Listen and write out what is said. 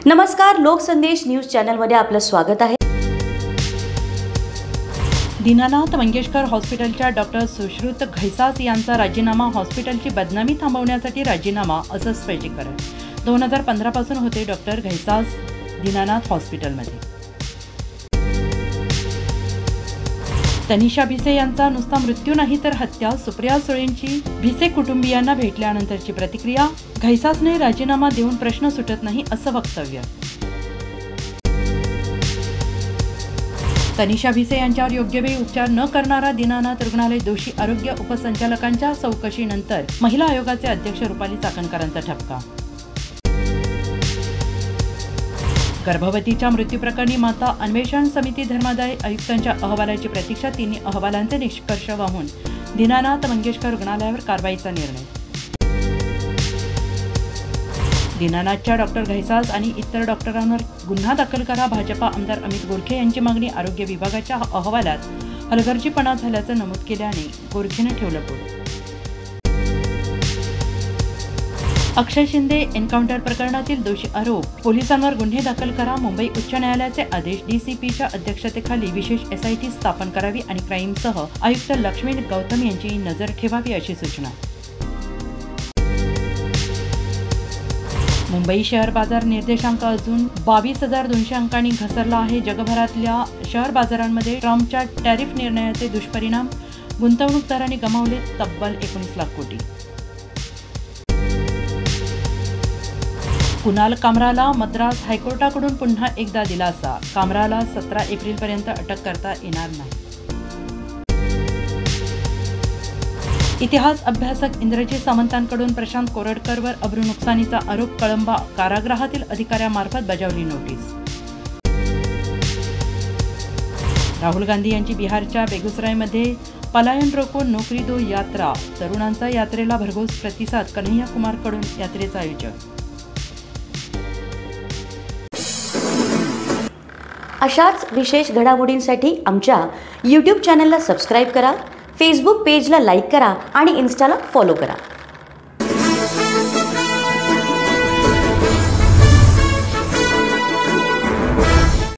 नमस्कार, लोकसंदेश न्यूज चॅनलमध्ये आपलं स्वागत आहे। दीनानाथ मंगेशकर हॉस्पिटलच्या डॉक्टर सुश्रुत घैसास यांचा राजीनामा, हॉस्पिटलची बदनामी थांबवण्यासाठी राजीनामा असं स्पष्टीकरण। 2015 पासून होते डॉक्टर घैसास दीनानाथ हॉस्पिटलमध्ये। तनिषा भिसे यांचा नुसता मृत्यू नाही तर हत्या, सुप्रिया सुळेंची भिसे कुटुंबियांना भेटल्यानंतरची प्रतिक्रिया, घैसासने राजीनामा देऊन प्रश्न सुटत नाही असं वक्तव्य। तनिषा भिसे यांच्यावर योग्य वेळी उपचार न करणारा दीनानाथ रुग्णालय दोषी आरोग्य उपसंचालकांच्या चौकशीनंतर महिला आयोगाचे अध्यक्ष रुपाली चाकणकरांचा ठपका। गर्भवतीच्या मृत्यूप्रकरणी माता अन्वेषण समिती धर्मादाय आयुक्तांच्या अहवालाची प्रतीक्षा, तिन्ही अहवालांचे निष्कर्ष वाहून दीनानाथ मंगेशकर रुग्णालयावर कारवाईचा निर्णय। दीनानाथच्या डॉक्टर घैसास आणि इतर डॉक्टरांवर गुन्हा दाखल करा, भाजपा आमदार अमित गोरखे यांची मागणी। आरोग्य विभागाच्या अहवालात हलगर्जीपणा झाल्याचं नमूद केल्याने गोरखेने ठेवलं पोट। अक्षय शिंदे एन्काउंटर प्रकरणातील दोषी आरोप, पोलिसांवर गुन्हे दाखल करा, मुंबई उच्च न्यायालयाचे आदेश। डीसीपीच्या अध्यक्षतेखाली विशेष एसआयटी स्थापन करावी आणि क्राईमसह आयुक्त लक्ष्मी गौतम यांची नजर ठेवावी अशी सूचना। मुंबई शेअर बाजार निर्देशांक अजून 22,200 अंकांनी घसरला आहे। जगभरातल्या शेअर बाजारांमध्ये ट्रम्पच्या टॅरिफ निर्णयाचे दुष्परिणाम, गुंतवणूकदारांनी गमावले तब्बल 19 लाख कोटी। कुणाल कामराला मद्रास हायकोर्टाकडून पुन्हा एकदा दिलासा, कामराला 17 एप्रिलपर्यंत अटक करता येणार नाही। इतिहास अभ्यासक इंद्रजित सामंतांकडून प्रशांत कोरडकरवर अब्रू नुकसानीचा आरोप, कळंबा कारागृहातील अधिकाऱ्यामार्फत बजावली नोटीस। राहुल गांधी यांची बिहारच्या बेगुसरायमध्ये पलायन रोको नौकरी दो यात्रा, तरुणांचा यात्रेला भरघोस प्रतिसाद, कन्हैया कुमारकडून यात्रेचं आयोजन। अशाच विशेष घडामोडींसाठी आमच्या YouTube चॅनलला सबस्क्राईब करा, फेसबुक पेजला लाईक करा आणि इन्स्टाला फॉलो करा।